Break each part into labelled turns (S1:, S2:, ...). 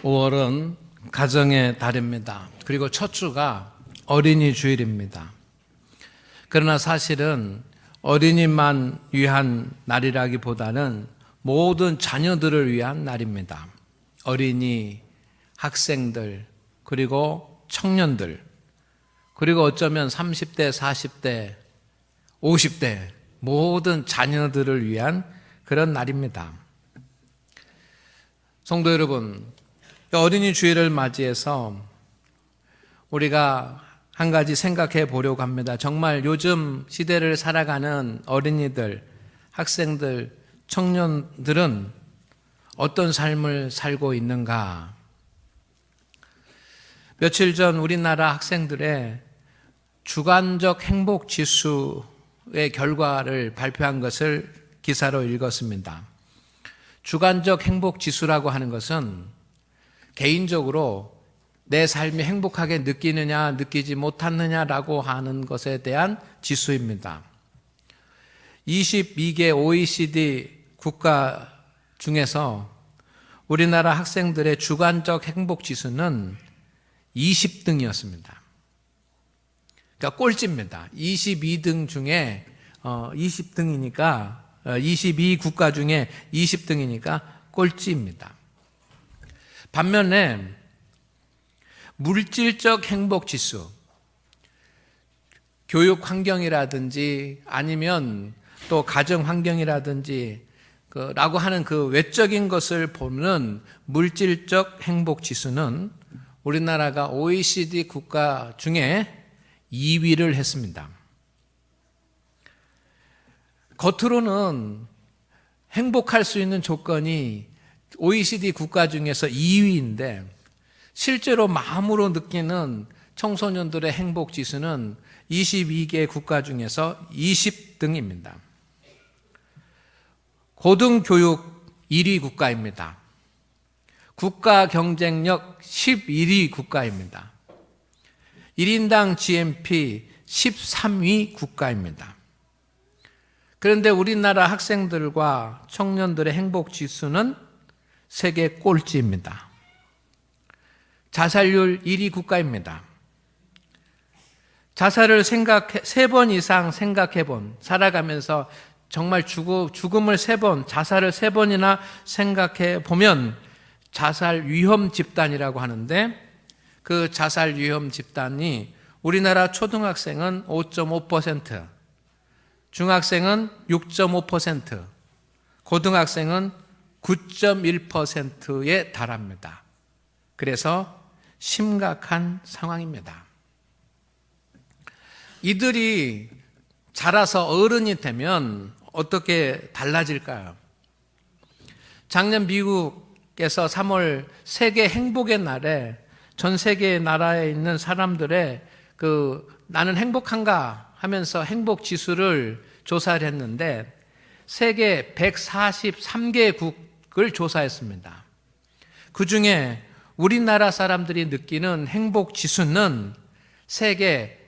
S1: 5월은 가정의 달입니다. 그리고 첫 주가 어린이 주일입니다. 그러나 사실은 어린이만 위한 날이라기보다는 모든 자녀들을 위한 날입니다. 어린이, 학생들, 그리고 청년들, 그리고 어쩌면 30대, 40대, 50대 모든 자녀들을 위한 그런 날입니다. 성도 여러분, 어린이 주일을 맞이해서 우리가 한 가지 생각해 보려고 합니다. 정말 요즘 시대를 살아가는 어린이들, 학생들, 청년들은 어떤 삶을 살고 있는가? 며칠 전 우리나라 학생들의 주관적 행복 지수의 결과를 발표한 것을 기사로 읽었습니다. 주관적 행복 지수라고 하는 것은 개인적으로 내 삶이 행복하게 느끼느냐 느끼지 못하느냐라고 하는 것에 대한 지수입니다. 22개 OECD 국가 중에서 우리나라 학생들의 주관적 행복 지수는 20등이었습니다. 그러니까 꼴찌입니다. 22등 중에 20등이니까 22국가 중에 20등이니까 꼴찌입니다. 반면에 물질적 행복 지수, 교육 환경이라든지 아니면 또 가정 환경이라든지 라고 하는 그 외적인 것을 보는 물질적 행복 지수는 우리나라가 OECD 국가 중에 2위를 했습니다. 겉으로는 행복할 수 있는 조건이 OECD 국가 중에서 2위인데 실제로 마음으로 느끼는 청소년들의 행복 지수는 22개 국가 중에서 20등입니다. 고등교육 1위 국가입니다. 국가 경쟁력 11위 국가입니다. 1인당 GNP 13위 국가입니다. 그런데 우리나라 학생들과 청년들의 행복 지수는 세계 꼴찌입니다. 자살률 1위 국가입니다. 자살을 3번 이상 생각해본, 살아가면서 정말 죽음을 3번, 자살을 3번이나 생각해 보면 자살 위험 집단이라고 하는데 그 자살 위험 집단이 우리나라 초등학생은 5.5%, 중학생은 6.5%, 고등학생은 9.1%에 달합니다. 그래서 심각한 상황입니다. 이들이 자라서 어른이 되면 어떻게 달라질까요? 작년 미국에서 3월 세계 행복의 날에 전 세계 나라에 있는 사람들의 나는 행복한가 하면서 행복 지수를 조사를 했는데 세계 143개국을 조사했습니다. 그 중에 우리나라 사람들이 느끼는 행복 지수는 세계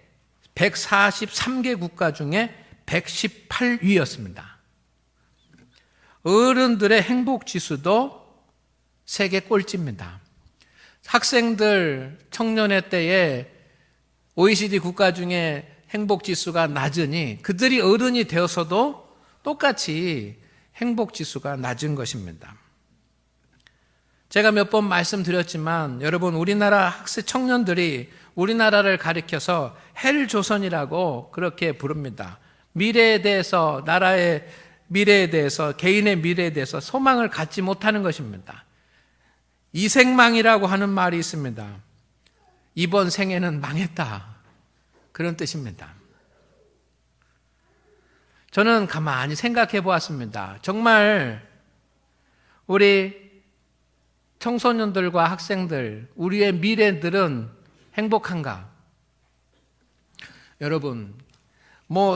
S1: 143개 국가 중에 118위였습니다. 어른들의 행복 지수도 세계 꼴찌입니다. 학생들 청년의 때에 OECD 국가 중에 행복 지수가 낮으니 그들이 어른이 되어서도 똑같이 행복 지수가 낮은 것입니다. 제가 몇 번 말씀드렸지만 여러분 우리나라 학생 청년들이 우리나라를 가리켜서 헬조선이라고 그렇게 부릅니다. 미래에 대해서, 나라의 미래에 대해서, 개인의 미래에 대해서 소망을 갖지 못하는 것입니다. 이생망이라고 하는 말이 있습니다. 이번 생에는 망했다. 그런 뜻입니다. 저는 가만히 생각해 보았습니다. 정말 우리 청소년들과 학생들, 우리의 미래들은 행복한가? 여러분,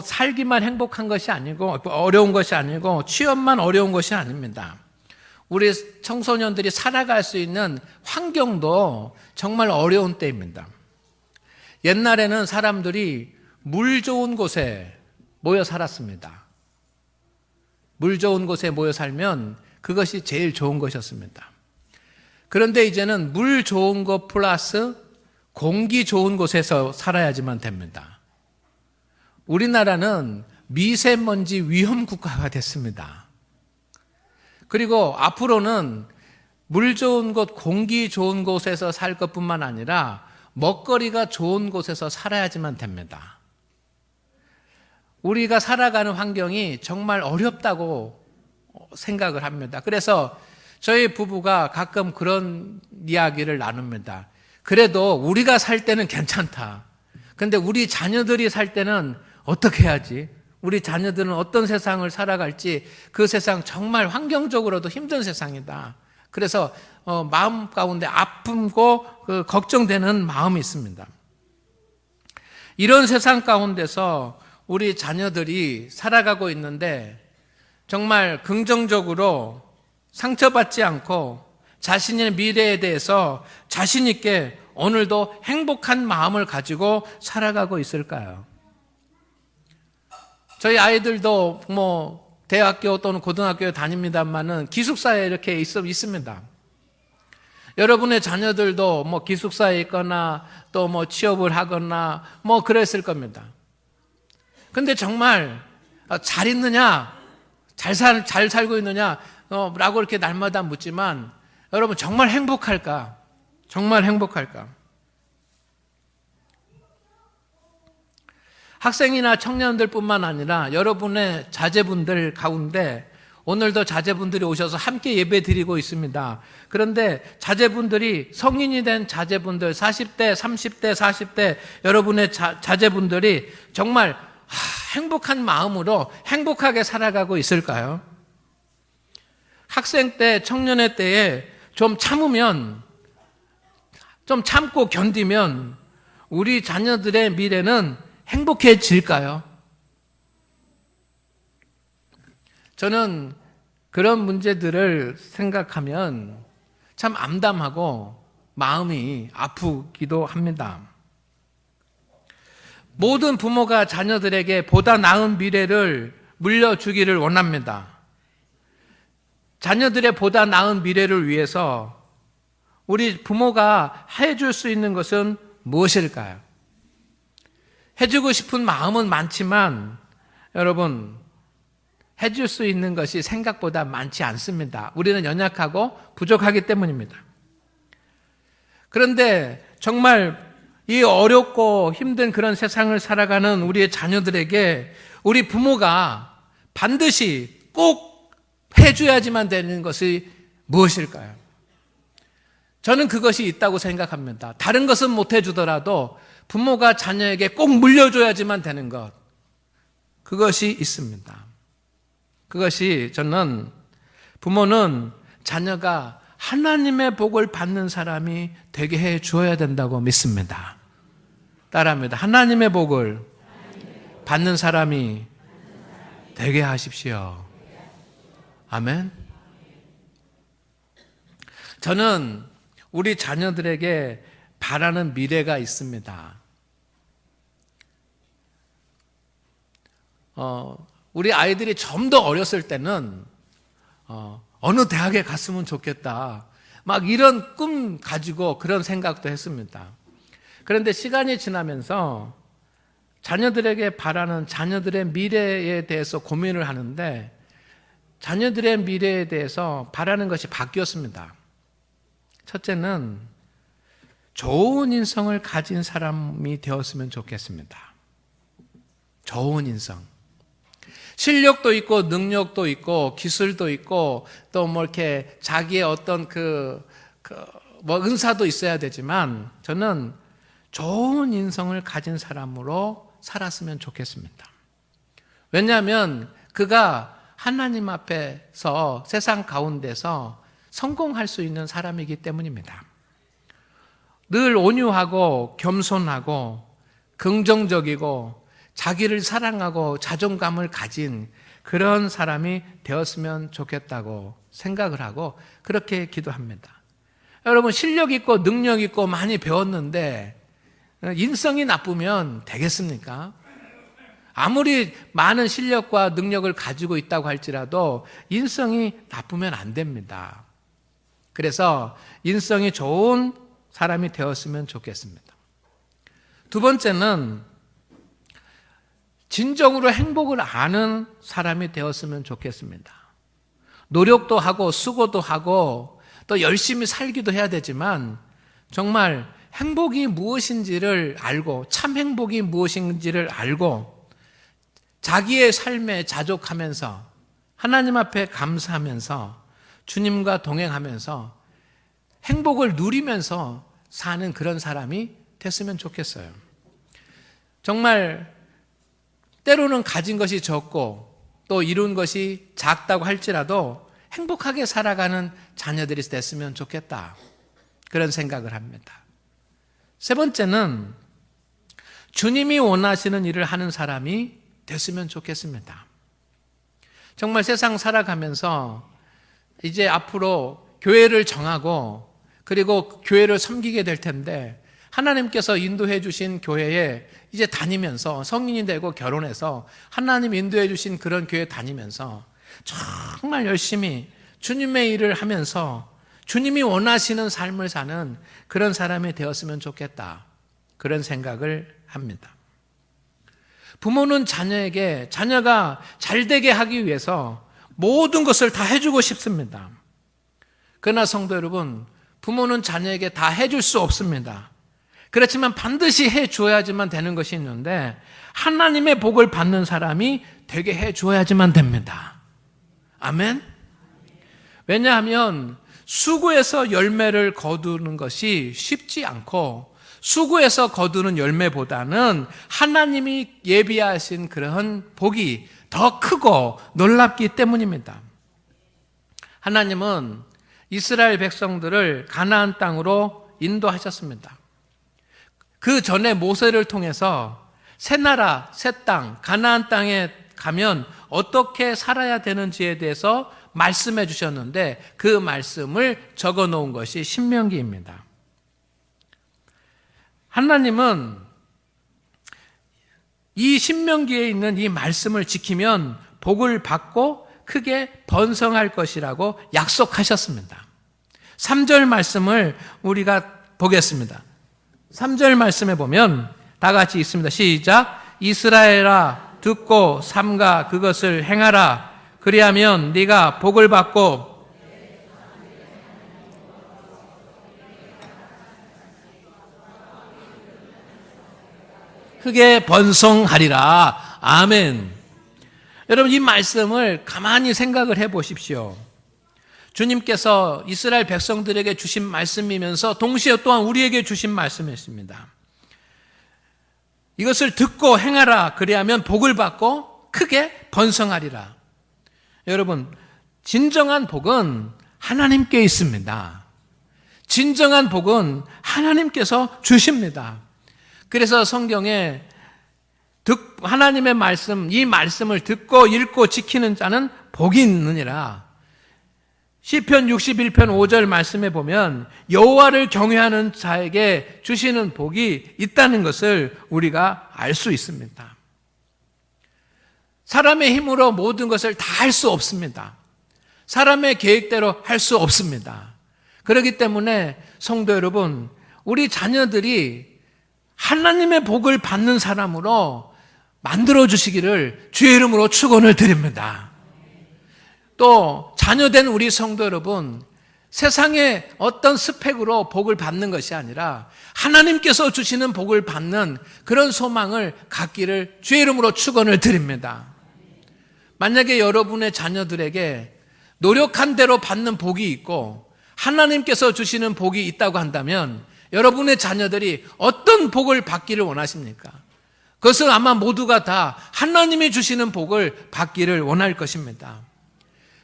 S1: 살기만 행복한 것이 아니고, 어려운 것이 아니고, 취업만 어려운 것이 아닙니다. 우리 청소년들이 살아갈 수 있는 환경도 정말 어려운 때입니다. 옛날에는 사람들이 물 좋은 곳에 모여 살았습니다. 물 좋은 곳에 모여 살면 그것이 제일 좋은 것이었습니다. 그런데 이제는 물 좋은 것 플러스 공기 좋은 곳에서 살아야지만 됩니다. 우리나라는 미세먼지 위험 국가가 됐습니다. 그리고 앞으로는 물 좋은 곳, 공기 좋은 곳에서 살 것뿐만 아니라 먹거리가 좋은 곳에서 살아야지만 됩니다. 우리가 살아가는 환경이 정말 어렵다고 생각을 합니다. 그래서 저희 부부가 가끔 그런 이야기를 나눕니다. 그래도 우리가 살 때는 괜찮다. 근데 우리 자녀들이 살 때는 어떻게 해야지? 우리 자녀들은 어떤 세상을 살아갈지 그 세상 정말 환경적으로도 힘든 세상이다. 그래서 마음 가운데 아픔고 걱정되는 마음이 있습니다. 이런 세상 가운데서 우리 자녀들이 살아가고 있는데 정말 긍정적으로 상처받지 않고 자신의 미래에 대해서 자신 있게 오늘도 행복한 마음을 가지고 살아가고 있을까요? 저희 아이들도 대학교 또는 고등학교에 다닙니다만은 기숙사에 이렇게 있습니다. 여러분의 자녀들도 기숙사에 있거나 또 취업을 하거나 그랬을 겁니다. 근데 정말 잘 있느냐, 잘 살고 있느냐, 라고 이렇게 날마다 묻지만 여러분 정말 행복할까? 정말 행복할까? 학생이나 청년들뿐만 아니라 여러분의 자제분들 가운데 오늘도 자제분들이 오셔서 함께 예배 드리고 있습니다. 그런데 자제분들이 성인이 된 자제분들 40대, 30대, 40대 여러분의 자제분들이 정말 행복한 마음으로 행복하게 살아가고 있을까요? 학생 때, 청년의 때에 좀 참으면, 좀 참고 견디면 우리 자녀들의 미래는 행복해질까요? 저는 그런 문제들을 생각하면 참 암담하고 마음이 아프기도 합니다. 모든 부모가 자녀들에게 보다 나은 미래를 물려주기를 원합니다. 자녀들의 보다 나은 미래를 위해서 우리 부모가 해줄 수 있는 것은 무엇일까요? 해주고 싶은 마음은 많지만 여러분 해줄 수 있는 것이 생각보다 많지 않습니다. 우리는 연약하고 부족하기 때문입니다. 그런데 정말 이 어렵고 힘든 그런 세상을 살아가는 우리의 자녀들에게 우리 부모가 반드시 꼭 해줘야지만 되는 것이 무엇일까요? 저는 그것이 있다고 생각합니다. 다른 것은 못 해주더라도 부모가 자녀에게 꼭 물려줘야지만 되는 것, 그것이 있습니다. 그것이 저는 부모는 자녀가 하나님의 복을 받는 사람이 되게 해 주어야 된다고 믿습니다. 따라합니다. 하나님의 복을 받는 사람이 되게 하십시오. 아멘. 저는 우리 자녀들에게 바라는 미래가 있습니다. 우리 아이들이 좀 더 어렸을 때는 어느 대학에 갔으면 좋겠다, 막 이런 꿈 가지고 그런 생각도 했습니다. 그런데 시간이 지나면서 자녀들에게 바라는 자녀들의 미래에 대해서 고민을 하는데 자녀들의 미래에 대해서 바라는 것이 바뀌었습니다. 첫째는 좋은 인성을 가진 사람이 되었으면 좋겠습니다. 좋은 인성. 실력도 있고 능력도 있고 기술도 있고 또 이렇게 자기의 어떤 은사도 있어야 되지만 저는 좋은 인성을 가진 사람으로 살았으면 좋겠습니다. 왜냐하면 그가 하나님 앞에서 세상 가운데서 성공할 수 있는 사람이기 때문입니다. 늘 온유하고 겸손하고 긍정적이고 자기를 사랑하고 자존감을 가진 그런 사람이 되었으면 좋겠다고 생각을 하고 그렇게 기도합니다. 여러분, 실력 있고 능력 있고 많이 배웠는데 인성이 나쁘면 되겠습니까? 아무리 많은 실력과 능력을 가지고 있다고 할지라도 인성이 나쁘면 안 됩니다. 그래서 인성이 좋은 사람이 되었으면 좋겠습니다. 두 번째는 진정으로 행복을 아는 사람이 되었으면 좋겠습니다. 노력도 하고 수고도 하고 또 열심히 살기도 해야 되지만 정말 행복이 무엇인지를 알고 참 행복이 무엇인지를 알고 자기의 삶에 자족하면서 하나님 앞에 감사하면서 주님과 동행하면서 행복을 누리면서 사는 그런 사람이 됐으면 좋겠어요. 정말 때로는 가진 것이 적고 또 이룬 것이 작다고 할지라도 행복하게 살아가는 자녀들이 됐으면 좋겠다. 그런 생각을 합니다. 세 번째는 주님이 원하시는 일을 하는 사람이 됐으면 좋겠습니다. 정말 세상 살아가면서 이제 앞으로 교회를 정하고 그리고 교회를 섬기게 될 텐데 하나님께서 인도해 주신 교회에 이제 다니면서 성인이 되고 결혼해서 하나님 인도해 주신 그런 교회 다니면서 정말 열심히 주님의 일을 하면서 주님이 원하시는 삶을 사는 그런 사람이 되었으면 좋겠다. 그런 생각을 합니다. 부모는 자녀에게 자녀가 잘되게 하기 위해서 모든 것을 다 해주고 싶습니다. 그러나 성도 여러분, 부모는 자녀에게 다 해줄 수 없습니다. 그렇지만 반드시 해줘야지만 되는 것이 있는데 하나님의 복을 받는 사람이 되게 해줘야지만 됩니다. 아멘? 왜냐하면 수고해서 열매를 거두는 것이 쉽지 않고 수고해서 거두는 열매보다는 하나님이 예비하신 그런 복이 더 크고 놀랍기 때문입니다. 하나님은 이스라엘 백성들을 가나안 땅으로 인도하셨습니다. 그 전에 모세를 통해서 새 나라, 새 땅, 가나안 땅에 가면 어떻게 살아야 되는지에 대해서 말씀해 주셨는데 그 말씀을 적어 놓은 것이 신명기입니다. 하나님은 이 신명기에 있는 이 말씀을 지키면 복을 받고 크게 번성할 것이라고 약속하셨습니다. 3절 말씀을 우리가 보겠습니다. 3절 말씀에 보면 다 같이 있습니다. 시작. 이스라엘아 듣고 삼가 그것을 행하라. 그리하면 네가 복을 받고 크게 번성하리라. 아멘. 여러분 이 말씀을 가만히 생각을 해 보십시오. 주님께서 이스라엘 백성들에게 주신 말씀이면서 동시에 또한 우리에게 주신 말씀이었습니다. 이것을 듣고 행하라. 그리하면 복을 받고 크게 번성하리라. 여러분 진정한 복은 하나님께 있습니다. 진정한 복은 하나님께서 주십니다. 그래서 성경에 하나님의 말씀, 이 말씀을 듣고 읽고 지키는 자는 복이 있느니라. 시편 61편 5절 말씀에 보면 여호와를 경외하는 자에게 주시는 복이 있다는 것을 우리가 알 수 있습니다. 사람의 힘으로 모든 것을 다 할 수 없습니다. 사람의 계획대로 할 수 없습니다. 그렇기 때문에 성도 여러분, 우리 자녀들이 하나님의 복을 받는 사람으로 만들어주시기를 주의 이름으로 축원을 드립니다. 또 자녀된 우리 성도 여러분, 세상의 어떤 스펙으로 복을 받는 것이 아니라 하나님께서 주시는 복을 받는 그런 소망을 갖기를 주의 이름으로 축원을 드립니다. 만약에 여러분의 자녀들에게 노력한 대로 받는 복이 있고 하나님께서 주시는 복이 있다고 한다면 여러분의 자녀들이 어떤 복을 받기를 원하십니까? 그것은 아마 모두가 다 하나님이 주시는 복을 받기를 원할 것입니다.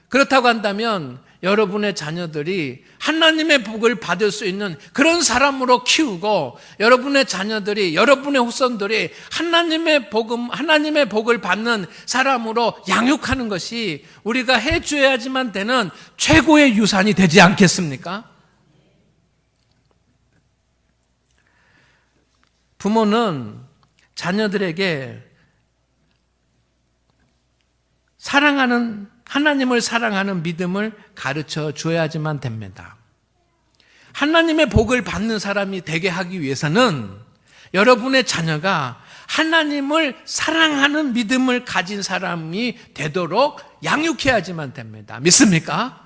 S1: 그렇다고 한다면 여러분의 자녀들이 하나님의 복을 받을 수 있는 그런 사람으로 키우고 여러분의 자녀들이, 여러분의 후손들이 하나님의 복을 받는 사람으로 양육하는 것이 우리가 해줘야지만 되는 최고의 유산이 되지 않겠습니까? 부모는 자녀들에게 하나님을 사랑하는 믿음을 가르쳐 줘야지만 됩니다. 하나님의 복을 받는 사람이 되게 하기 위해서는 여러분의 자녀가 하나님을 사랑하는 믿음을 가진 사람이 되도록 양육해야지만 됩니다. 믿습니까?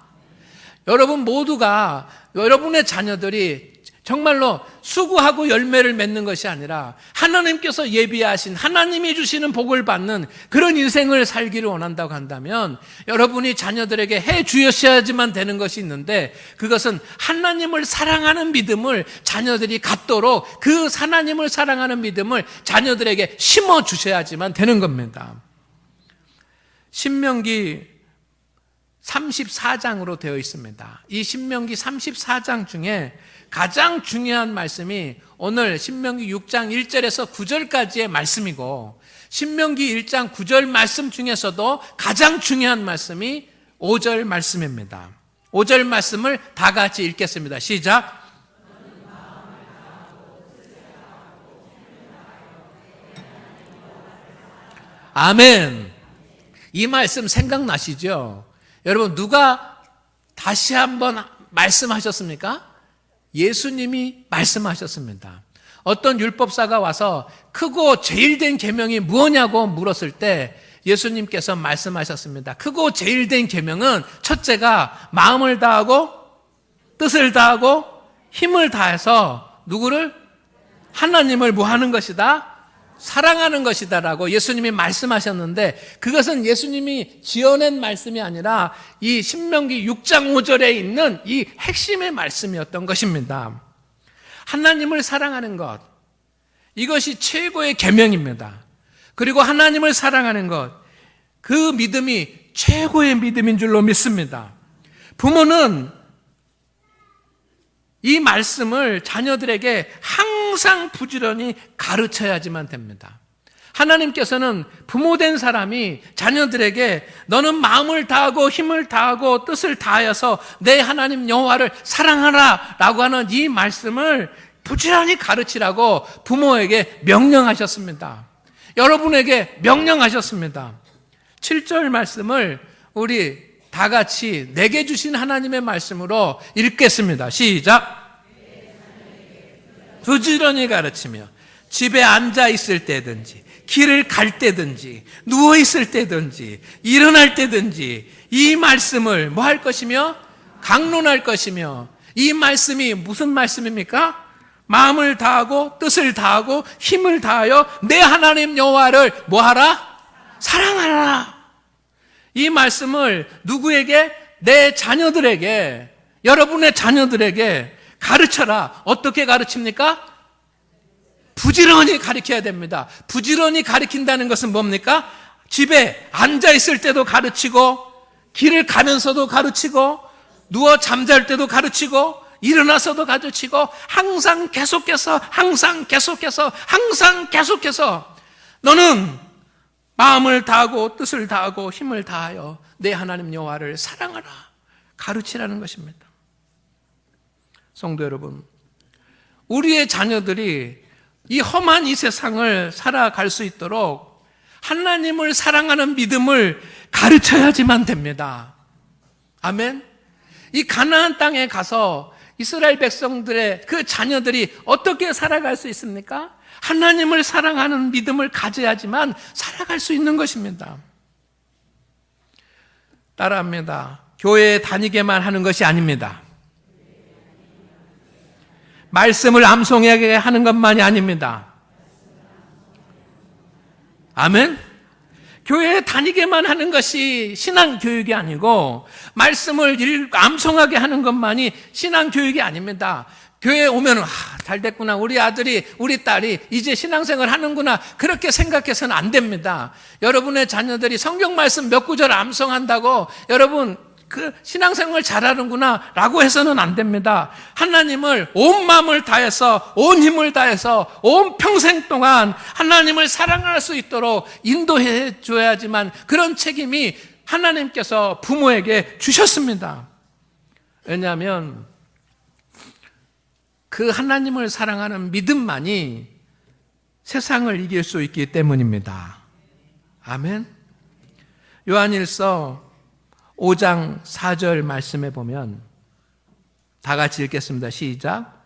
S1: 여러분 모두가, 여러분의 자녀들이 정말로 수고하고 열매를 맺는 것이 아니라 하나님께서 예비하신, 하나님이 주시는 복을 받는 그런 인생을 살기를 원한다고 한다면 여러분이 자녀들에게 해 주셔야지만 되는 것이 있는데, 그것은 하나님을 사랑하는 믿음을 자녀들이 갖도록 그 하나님을 사랑하는 믿음을 자녀들에게 심어 주셔야지만 되는 겁니다. 신명기 34장으로 되어 있습니다. 이 신명기 34장 중에 가장 중요한 말씀이 오늘 신명기 6장 1절에서 9절까지의 말씀이고, 신명기 1장 9절 말씀 중에서도 가장 중요한 말씀이 5절 말씀입니다. 5절 말씀을 다 같이 읽겠습니다. 시작. 아멘. 이 말씀 생각나시죠? 여러분, 누가 다시 한번 말씀하셨습니까? 예수님이 말씀하셨습니다. 어떤 율법사가 와서 크고 제일 된 계명이 무엇냐고 물었을 때 예수님께서 말씀하셨습니다. 크고 제일 된 계명은 첫째가 마음을 다하고 뜻을 다하고 힘을 다해서 누구를? 하나님을 뭐 하는 것이다? 사랑하는 것이다라고 예수님이 말씀하셨는데, 그것은 예수님이 지어낸 말씀이 아니라 이 신명기 6장 5절에 있는 이 핵심의 말씀이었던 것입니다. 하나님을 사랑하는 것, 이것이 최고의 계명입니다. 그리고 하나님을 사랑하는 것, 그 믿음이 최고의 믿음인 줄로 믿습니다. 부모는 이 말씀을 자녀들에게 항상 부지런히 가르쳐야지만 됩니다. 하나님께서는 부모된 사람이 자녀들에게 너는 마음을 다하고 힘을 다하고 뜻을 다하여서 내 하나님 여호와를 사랑하라 라고 하는 이 말씀을 부지런히 가르치라고 부모에게 명령하셨습니다. 여러분에게 명령하셨습니다. 7절 말씀을 우리 다 같이 내게 주신 하나님의 말씀으로 읽겠습니다. 시작. 부지런히 가르치며 집에 앉아 있을 때든지 길을 갈 때든지 누워 있을 때든지 일어날 때든지 이 말씀을 뭐 할 것이며 강론할 것이며, 이 말씀이 무슨 말씀입니까? 마음을 다하고 뜻을 다하고 힘을 다하여 내 하나님 여호와를 뭐 하라? 사랑하라. 이 말씀을 누구에게? 내 자녀들에게, 여러분의 자녀들에게 가르쳐라. 어떻게 가르칩니까? 부지런히 가르쳐야 됩니다. 부지런히 가르친다는 것은 뭡니까? 집에 앉아 있을 때도 가르치고, 길을 가면서도 가르치고, 누워 잠잘 때도 가르치고, 일어나서도 가르치고, 항상 계속해서 너는 마음을 다하고 뜻을 다하고 힘을 다하여 내 하나님 여호와를 사랑하라. 가르치라는 것입니다. 성도 여러분, 우리의 자녀들이 이 험한 이 세상을 살아갈 수 있도록 하나님을 사랑하는 믿음을 가르쳐야지만 됩니다. 아멘. 이 가나안 땅에 가서 이스라엘 백성들의 그 자녀들이 어떻게 살아갈 수 있습니까? 하나님을 사랑하는 믿음을 가져야지만 살아갈 수 있는 것입니다. 따라합니다. 교회에 다니게만 하는 것이 아닙니다. 말씀을 암송하게 하는 것만이 아닙니다. 아멘? 교회에 다니게만 하는 것이 신앙교육이 아니고, 말씀을 암송하게 하는 것만이 신앙교육이 아닙니다. 교회에 오면 잘 됐구나, 우리 아들이 우리 딸이 이제 신앙생활 하는구나, 그렇게 생각해서는 안 됩니다. 여러분의 자녀들이 성경 말씀 몇 구절 암송한다고 여러분 그 신앙생활 잘하는구나 라고 해서는 안 됩니다. 하나님을 온 마음을 다해서, 온 힘을 다해서, 온 평생 동안 하나님을 사랑할 수 있도록 인도해 줘야지만 그런 책임이 하나님께서 부모에게 주셨습니다. 왜냐하면 그 하나님을 사랑하는 믿음만이 세상을 이길 수 있기 때문입니다. 아멘. 요한일서 5장 4절 말씀에 보면 다 같이 읽겠습니다. 시작.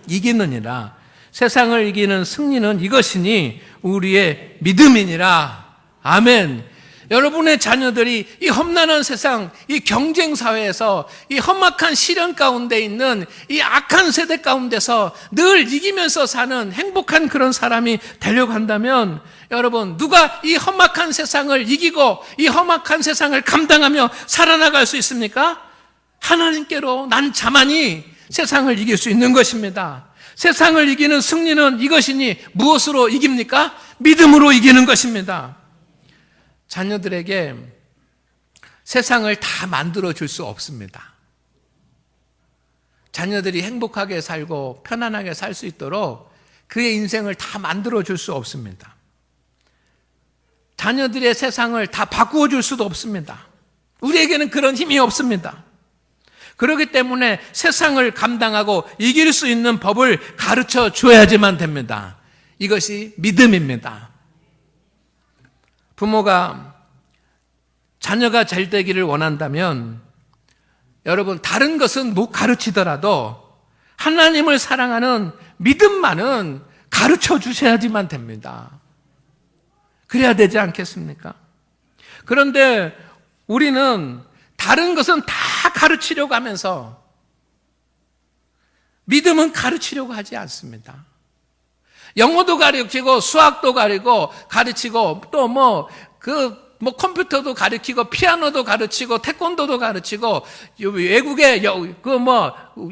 S1: 이기느니라. 세상을 이기는 승리는 이것이니 우리의 믿음이니라. 아멘. 여러분의 자녀들이 이 험난한 세상, 이 경쟁 사회에서 이 험악한 시련 가운데 있는 이 악한 세대 가운데서 늘 이기면서 사는 행복한 그런 사람이 되려고 한다면, 여러분, 누가 이 험악한 세상을 이기고 이 험악한 세상을 감당하며 살아나갈 수 있습니까? 하나님께로 난 자만이 세상을 이길 수 있는 것입니다. 세상을 이기는 승리는 이것이니 무엇으로 이깁니까? 믿음으로 이기는 것입니다. 자녀들에게 세상을 다 만들어 줄 수 없습니다. 자녀들이 행복하게 살고 편안하게 살 수 있도록 그의 인생을 다 만들어 줄 수 없습니다. 자녀들의 세상을 다 바꾸어 줄 수도 없습니다. 우리에게는 그런 힘이 없습니다. 그렇기 때문에 세상을 감당하고 이길 수 있는 법을 가르쳐 줘야지만 됩니다. 이것이 믿음입니다. 부모가 자녀가 잘 되기를 원한다면 여러분, 다른 것은 못 가르치더라도 하나님을 사랑하는 믿음만은 가르쳐 주셔야지만 됩니다. 그래야 되지 않겠습니까? 그런데 우리는 다른 것은 다 가르치려고 하면서 믿음은 가르치려고 하지 않습니다. 영어도 가르치고 수학도 가르치고 또 컴퓨터도 가르치고 피아노도 가르치고 태권도도 가르치고 외국에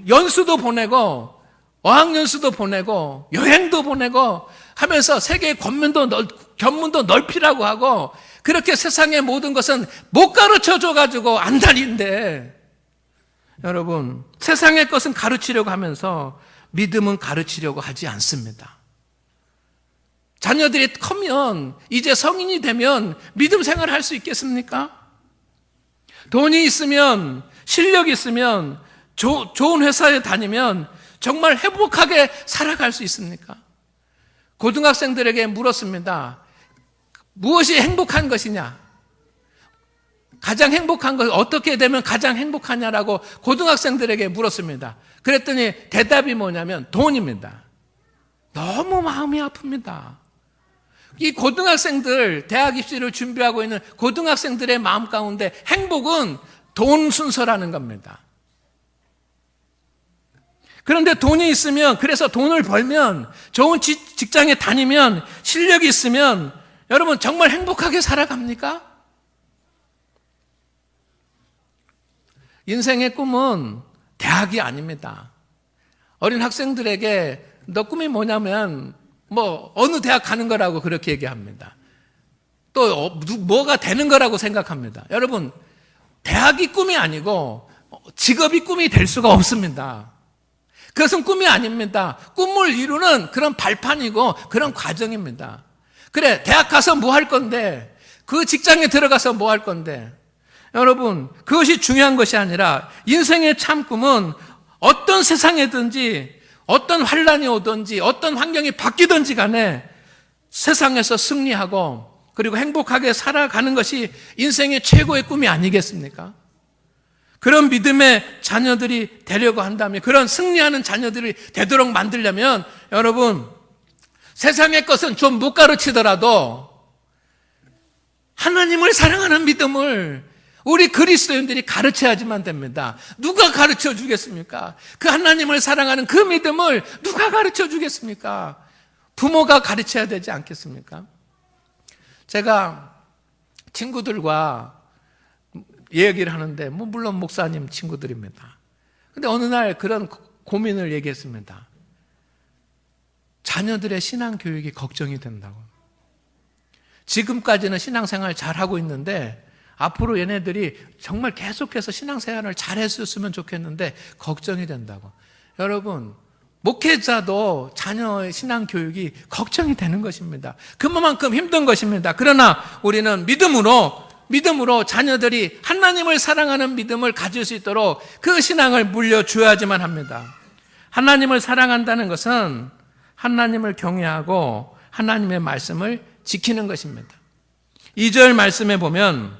S1: 연수도 보내고 어학연수도 보내고 여행도 보내고 하면서 세계의 견문도 넓히라고 하고, 그렇게 세상의 모든 것은 못 가르쳐 줘가지고 안 다닌데, 여러분, 세상의 것은 가르치려고 하면서 믿음은 가르치려고 하지 않습니다. 자녀들이 커면, 이제 성인이 되면 믿음 생활을 할 수 있겠습니까? 돈이 있으면, 실력이 있으면, 좋은 회사에 다니면 정말 행복하게 살아갈 수 있습니까? 고등학생들에게 물었습니다. 무엇이 행복한 것이냐? 가장 행복한 것, 어떻게 되면 가장 행복하냐라고 고등학생들에게 물었습니다. 그랬더니 대답이 뭐냐면 돈입니다. 너무 마음이 아픕니다. 이 고등학생들, 대학 입시를 준비하고 있는 고등학생들의 마음 가운데 행복은 돈 순서라는 겁니다. 그런데 돈이 있으면, 그래서 돈을 벌면, 좋은 직장에 다니면, 실력이 있으면 여러분 정말 행복하게 살아갑니까? 인생의 꿈은 대학이 아닙니다. 어린 학생들에게 너 꿈이 뭐냐면 어느 대학 가는 거라고 그렇게 얘기합니다. 또 뭐가 되는 거라고 생각합니다. 여러분, 대학이 꿈이 아니고 직업이 꿈이 될 수가 없습니다. 그것은 꿈이 아닙니다. 꿈을 이루는 그런 발판이고 그런 과정입니다. 그래, 대학 가서 뭐 할 건데, 그 직장에 들어가서 뭐 할 건데, 여러분, 그것이 중요한 것이 아니라 인생의 참 꿈은 어떤 세상에든지 어떤 환란이 오든지 어떤 환경이 바뀌든지 간에 세상에서 승리하고 그리고 행복하게 살아가는 것이 인생의 최고의 꿈이 아니겠습니까? 그런 믿음의 자녀들이 되려고 한다면, 그런 승리하는 자녀들이 되도록 만들려면 여러분, 세상의 것은 좀 못 가르치더라도 하나님을 사랑하는 믿음을 우리 그리스도인들이 가르쳐야지만 됩니다. 누가 가르쳐 주겠습니까? 그 하나님을 사랑하는 그 믿음을 누가 가르쳐 주겠습니까? 부모가 가르쳐야 되지 않겠습니까? 제가 친구들과 얘기를 하는데, 물론 목사님 친구들입니다. 근데 어느 날 그런 고민을 얘기했습니다. 자녀들의 신앙 교육이 걱정이 된다고. 지금까지는 신앙생활 잘하고 있는데 앞으로 얘네들이 정말 계속해서 신앙생활을 잘했었으면 좋겠는데 걱정이 된다고. 여러분, 목회자도 자녀의 신앙 교육이 걱정이 되는 것입니다. 그만큼 힘든 것입니다. 그러나 우리는 믿음으로 자녀들이 하나님을 사랑하는 믿음을 가질 수 있도록 그 신앙을 물려줘야지만 합니다. 하나님을 사랑한다는 것은 하나님을 경외하고 하나님의 말씀을 지키는 것입니다. 2절 말씀에 보면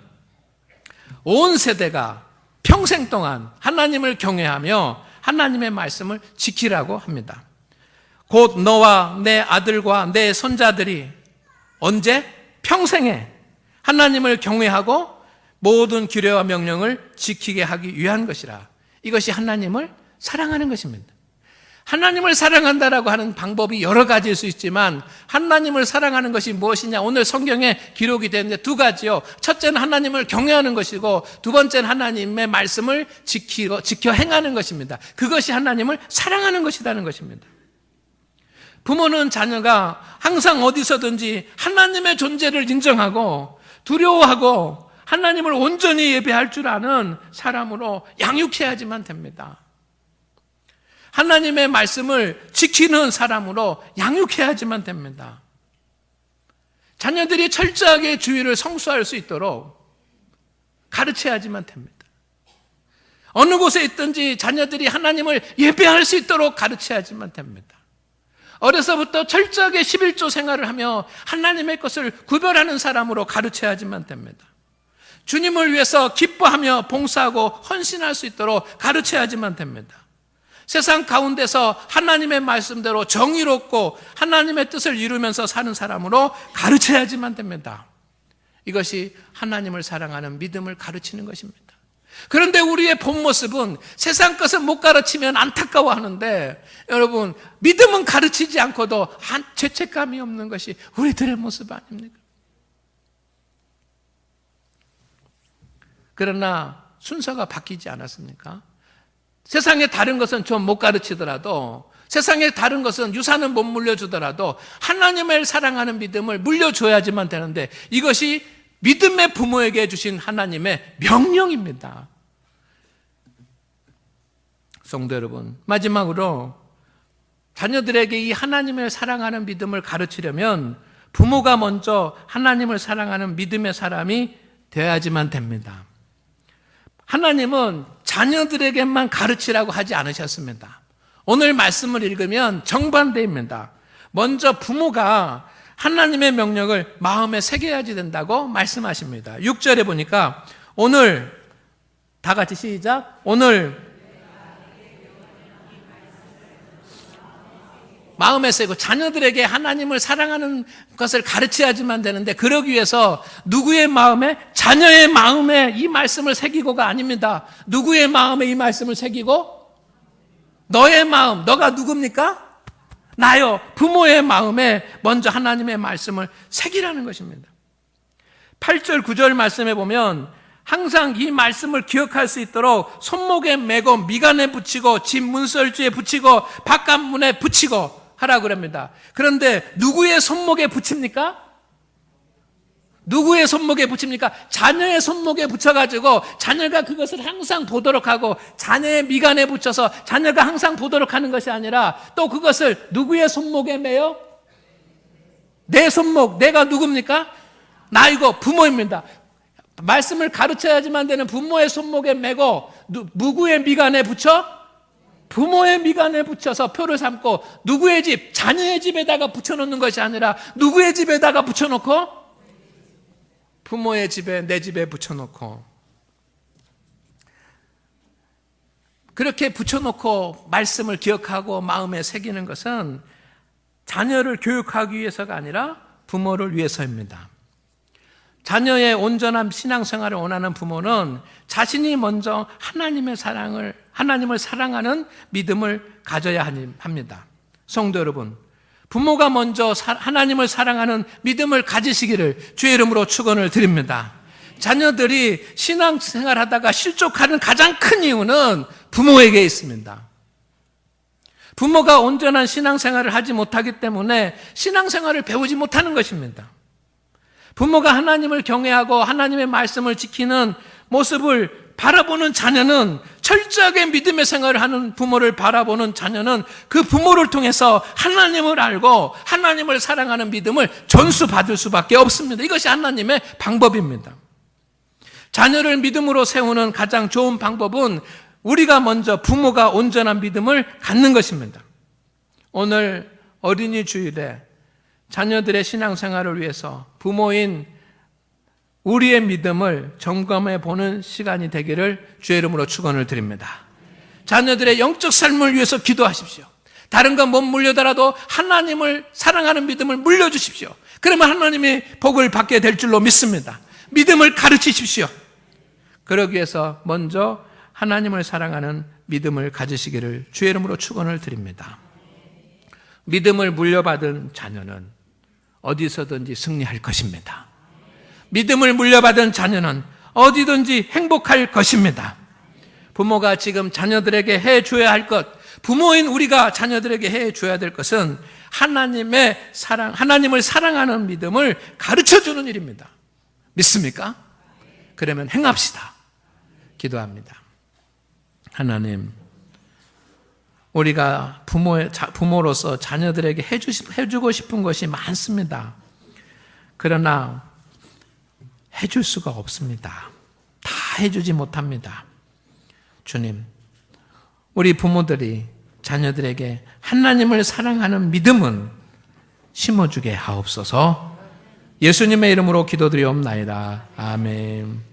S1: 온 세대가 평생 동안 하나님을 경외하며 하나님의 말씀을 지키라고 합니다. 곧 너와 내 아들과 내 손자들이 언제? 평생에 하나님을 경외하고 모든 규례와 명령을 지키게 하기 위한 것이라. 이것이 하나님을 사랑하는 것입니다. 하나님을 사랑한다라고 하는 방법이 여러 가지일 수 있지만 하나님을 사랑하는 것이 무엇이냐? 오늘 성경에 기록이 되는데 두 가지요. 첫째는 하나님을 경외하는 것이고 두 번째는 하나님의 말씀을 지켜 행하는 것입니다. 그것이 하나님을 사랑하는 것이라는 것입니다. 부모는 자녀가 항상 어디서든지 하나님의 존재를 인정하고 두려워하고 하나님을 온전히 예배할 줄 아는 사람으로 양육해야지만 됩니다. 하나님의 말씀을 지키는 사람으로 양육해야지만 됩니다. 자녀들이 철저하게 주의를 성수할 수 있도록 가르쳐야지만 됩니다. 어느 곳에 있든지 자녀들이 하나님을 예배할 수 있도록 가르쳐야지만 됩니다. 어려서부터 철저하게 11조 생활을 하며 하나님의 것을 구별하는 사람으로 가르쳐야지만 됩니다. 주님을 위해서 기뻐하며 봉사하고 헌신할 수 있도록 가르쳐야지만 됩니다. 세상 가운데서 하나님의 말씀대로 정의롭고 하나님의 뜻을 이루면서 사는 사람으로 가르쳐야지만 됩니다. 이것이 하나님을 사랑하는 믿음을 가르치는 것입니다. 그런데 우리의 본 모습은 세상 것을 못 가르치면 안타까워하는데 여러분, 믿음은 가르치지 않고도 죄책감이 없는 것이 우리들의 모습 아닙니까? 그러나 순서가 바뀌지 않았습니까? 세상의 다른 것은 좀 못 가르치더라도, 세상의 다른 것은 유산은 못 물려주더라도 하나님을 사랑하는 믿음을 물려줘야지만 되는데 이것이 믿음의 부모에게 주신 하나님의 명령입니다. 성도 여러분, 마지막으로 자녀들에게 이 하나님을 사랑하는 믿음을 가르치려면 부모가 먼저 하나님을 사랑하는 믿음의 사람이 되어야지만 됩니다. 하나님은 자녀들에게만 가르치라고 하지 않으셨습니다. 오늘 말씀을 읽으면 정반대입니다. 먼저 부모가 하나님의 명령을 마음에 새겨야지 된다고 말씀하십니다. 6절에 보니까 오늘, 다 같이 시작. 오늘 마음에 새고 자녀들에게 하나님을 사랑하는 것을 가르쳐야지만 되는데 그러기 위해서 누구의 마음에? 자녀의 마음에 이 말씀을 새기고가 아닙니다. 누구의 마음에 이 말씀을 새기고? 너의 마음, 너가 누굽니까? 나요. 부모의 마음에 먼저 하나님의 말씀을 새기라는 것입니다. 8절 9절 말씀에 보면 항상 이 말씀을 기억할 수 있도록 손목에 메고 미간에 붙이고 집 문설주에 붙이고 바깥문에 붙이고 하라고 그럽니다. 그런데 누구의 손목에 붙입니까? 누구의 손목에 붙입니까? 자녀의 손목에 붙여가지고 자녀가 그것을 항상 보도록 하고 자녀의 미간에 붙여서 자녀가 항상 보도록 하는 것이 아니라 또 그것을 누구의 손목에 매요? 내 손목, 내가 누굽니까? 나이고 부모입니다. 말씀을 가르쳐야지만 되는 부모의 손목에 매고 누구의 미간에 붙여? 부모의 미간에 붙여서 표를 삼고 누구의 집? 자녀의 집에다가 붙여놓는 것이 아니라 누구의 집에다가 붙여놓고? 부모의 집에, 내 집에 붙여놓고 그렇게 붙여놓고 말씀을 기억하고 마음에 새기는 것은 자녀를 교육하기 위해서가 아니라 부모를 위해서입니다. 자녀의 온전한 신앙생활을 원하는 부모는 자신이 먼저 하나님을 사랑하는 믿음을 가져야 합니다. 성도 여러분, 부모가 먼저 하나님을 사랑하는 믿음을 가지시기를 주의 이름으로 축원을 드립니다. 자녀들이 신앙생활하다가 실족하는 가장 큰 이유는 부모에게 있습니다. 부모가 온전한 신앙생활을 하지 못하기 때문에 신앙생활을 배우지 못하는 것입니다. 부모가 하나님을 경외하고 하나님의 말씀을 지키는 모습을 바라보는 자녀는, 철저하게 믿음의 생활을 하는 부모를 바라보는 자녀는 그 부모를 통해서 하나님을 알고 하나님을 사랑하는 믿음을 전수받을 수밖에 없습니다. 이것이 하나님의 방법입니다. 자녀를 믿음으로 세우는 가장 좋은 방법은 우리가 먼저 부모가 온전한 믿음을 갖는 것입니다. 오늘 어린이 주일에 자녀들의 신앙생활을 위해서 부모인 우리의 믿음을 점검해 보는 시간이 되기를 주의 이름으로 축원을 드립니다. 자녀들의 영적 삶을 위해서 기도하십시오. 다른 건 못 물려더라도 하나님을 사랑하는 믿음을 물려주십시오. 그러면 하나님이 복을 받게 될 줄로 믿습니다. 믿음을 가르치십시오. 그러기 위해서 먼저 하나님을 사랑하는 믿음을 가지시기를 주의 이름으로 축원을 드립니다. 믿음을 물려받은 자녀는 어디서든지 승리할 것입니다. 믿음을 물려받은 자녀는 어디든지 행복할 것입니다. 부모가 지금 자녀들에게 해줘야 할 것, 부모인 우리가 자녀들에게 해줘야 될 것은 하나님의 사랑, 하나님을 사랑하는 믿음을 가르쳐주는 일입니다. 믿습니까? 그러면 행합시다. 기도합니다. 하나님, 우리가 부모로서 자녀들에게 해주고 싶은 것이 많습니다. 그러나 해줄 수가 없습니다. 다 해주지 못합니다. 주님, 우리 부모들이 자녀들에게 하나님을 사랑하는 믿음은 심어주게 하옵소서. 예수님의 이름으로 기도드리옵나이다. 아멘.